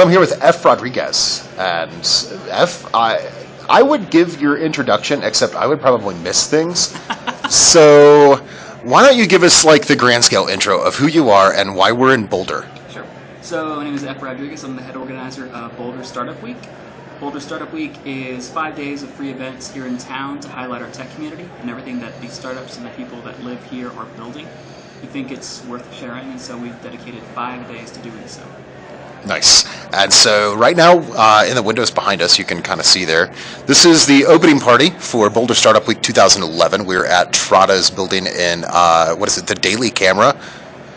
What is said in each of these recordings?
I'm here with F. Rodriguez, and F. I would give your introduction, except I would probably miss things. So, why don't you give us like the grand scale intro of who you are and why we're in Boulder? Sure. So my name is F. Rodriguez. I'm the head organizer of Boulder Startup Week. Boulder Startup Week is 5 days of free events here in town to highlight our tech community and everything that the startups and the people that live here are building. We think it's worth sharing, and so we've dedicated 5 days to doing so. Nice. And so right now, in the windows behind us, you can kind of see there. This is the opening party for Boulder Startup Week 2011. We're at Trotta's building in, the Daily Camera?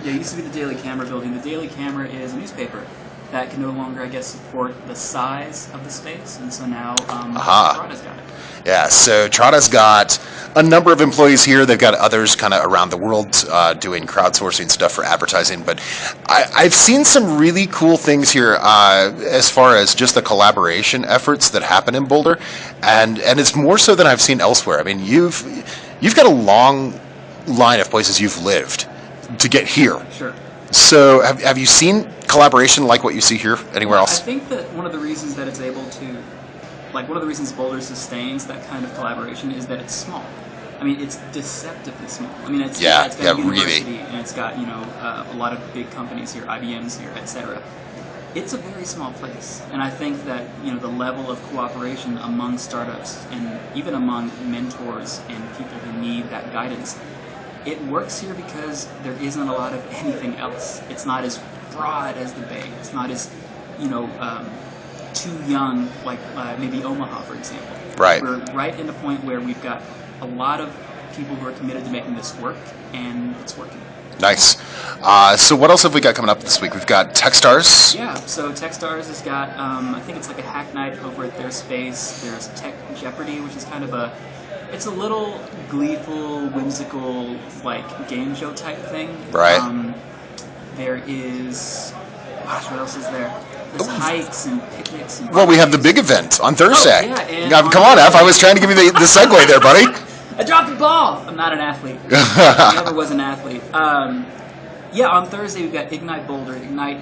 Yeah, it used to be the Daily Camera building. The Daily Camera is a newspaper that can no longer, I guess, support the size of the space, and so now Trotta's got it. Yeah, so Trotta's got a number of employees here. They've got others kind of around the world doing crowdsourcing stuff for advertising. But I've seen some really cool things here as far as just the collaboration efforts that happen in Boulder, and it's more so than I've seen elsewhere. I mean, you've got a long line of places you've lived to get here. Sure. So have you seen collaboration like what you see here anywhere else? I think that one of the reasons that it's able to, one of the reasons Boulder sustains that kind of collaboration is that it's small. I mean, it's deceptively small. I mean, it's got a university, really. And it's got a lot of big companies here, IBM's here, etc. It's a very small place, and I think that the level of cooperation among startups and even among mentors and people who need that guidance, it works here because there isn't a lot of anything else. It's not as broad as the Bay. It's not as too young, like maybe Omaha, for example. Right. We're right in the point where we've got a lot of people who are committed to making this work, and it's working. Nice. So what else have we got coming up this week? We've got Techstars. Yeah, so Techstars has got, I think it's like a hack night over at their space. There's Tech Jeopardy, which is kind of it's a little gleeful, whimsical, like game show type thing. Right. There is, what else is there? There's hikes and picnics. And well, we have the big event on Thursday. Oh, yeah, and come on, F. I was trying to give you the segue there, buddy. I dropped the ball. I'm not an athlete. I never was an athlete. On Thursday we've got Ignite Boulder. Ignite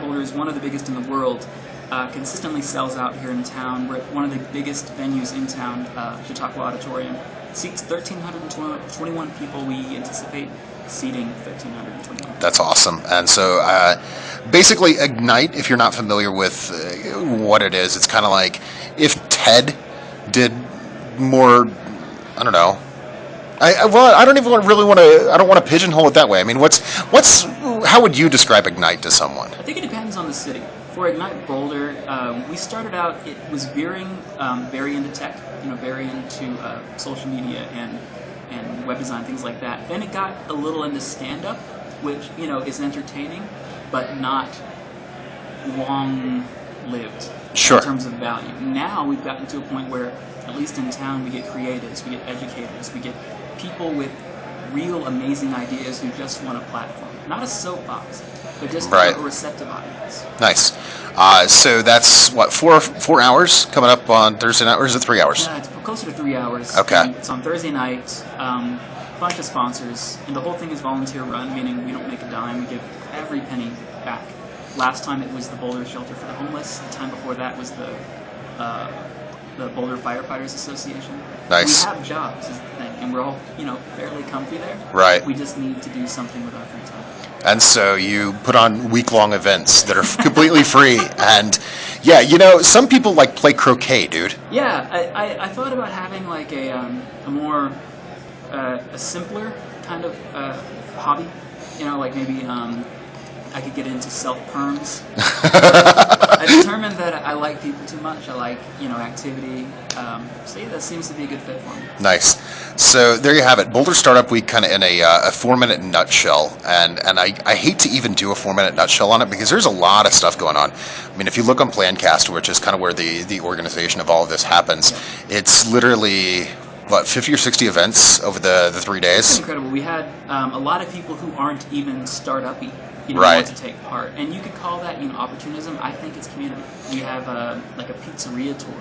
Boulder is one of the biggest in the world. Consistently sells out here in town. We're at one of the biggest venues in town, Chautauqua Auditorium. Seats 1,321 people. We anticipate seating 1,321. That's awesome. And so basically Ignite, if you're not familiar with what it is, it's kind of like if TED did more, I don't know. I don't even really want to. I don't want to pigeonhole it that way. I mean, how would you describe Ignite to someone? I think it depends on the city. For Ignite Boulder, we started out. It was veering very into tech, very into social media and web design, things like that. Then it got a little into stand-up, which is entertaining, but not long-lived in terms of value. Now we've gotten to a point where, at least in town, we get creatives, we get educators, we get people with real amazing ideas who just want a platform. Not a soapbox, but just a receptive audience. Nice. So that's, 4 hours coming up on Thursday night, or is it 3 hours? Yeah, it's closer to 3 hours. Okay. And it's on Thursday night, bunch of sponsors, and the whole thing is volunteer run, meaning we don't make a dime, we give every penny back. Last time it was the Boulder Shelter for the Homeless. The time before that was the Boulder Firefighters Association. Nice. We have jobs, is the thing, and we're all, fairly comfy there. Right. We just need to do something with our free time. And so you put on week-long events that are completely free. And, some people, play croquet, dude. Yeah, I thought about having, a more, a simpler kind of hobby. Maybe I could get into self-perms. I determined that I like people too much. I like, activity. That seems to be a good fit for me. Nice. So there you have it. Boulder Startup Week kind of in a 4-minute nutshell. And I hate to even do a 4-minute nutshell on it because there's a lot of stuff going on. I mean, if you look on Plancast, which is kind of where the organization of all of this happens, it's literally 50 or 60 events over the 3 days. It's incredible. We had a lot of people who aren't even startup-y. Right. Want to take part, and you could call that opportunism. I think it's community. We have a pizzeria tour.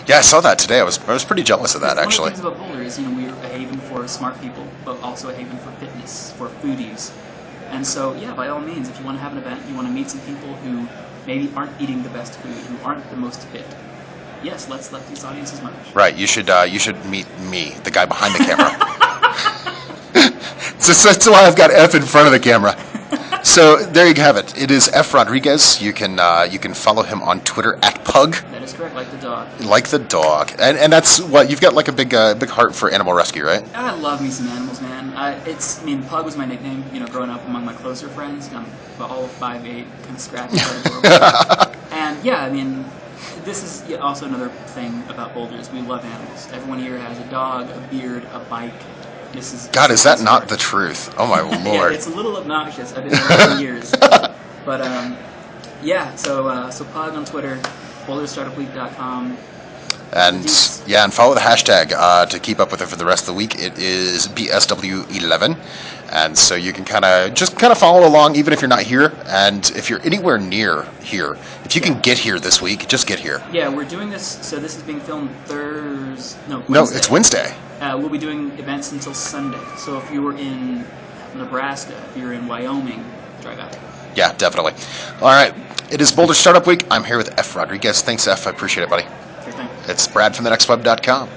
Yeah, I saw that today. I was pretty jealous of that, actually. One of the things about Boulder is we're a haven for smart people, but also a haven for fitness, for foodies. And so, yeah, by all means, if you want to have an event, you want to meet some people who maybe aren't eating the best food, who aren't the most fit, yes, let's let these audiences merge. Right. You should meet me, the guy behind the camera. So that's why I've got F in front of the camera. So there you have it. It is F Rodriguez. You can follow him on Twitter at Pug. That is correct, like the dog. Like the dog, and that's what you've got, like a big heart for animal rescue, right? I love me some animals, man. Pug was my nickname, growing up among my closer friends. I'm all 5'8", kind of scrappy. And yeah, this is also another thing about Boulder is we love animals. Everyone here has a dog, a beard, a bike. Is that not the truth? Oh my lord! Yeah, it's a little obnoxious. I've been there for years, but yeah. So Pug on Twitter, BoulderStartupWeek.com. And and follow the hashtag to keep up with it for the rest of the week. It is BSW11, and so you can kind of follow along even if you're not here, and if you're anywhere near here, if you can get here this week, just get here. Yeah, we're doing this. So this is being filmed Wednesday. No, it's Wednesday. We'll be doing events until Sunday. So if you were in Nebraska, if you're in Wyoming, drive out. Yeah, definitely. All right, it is Boulder Startup Week. I'm here with F Rodriguez. Thanks, F. I appreciate it, buddy. Sure thing. It's Brad from thenextweb.com.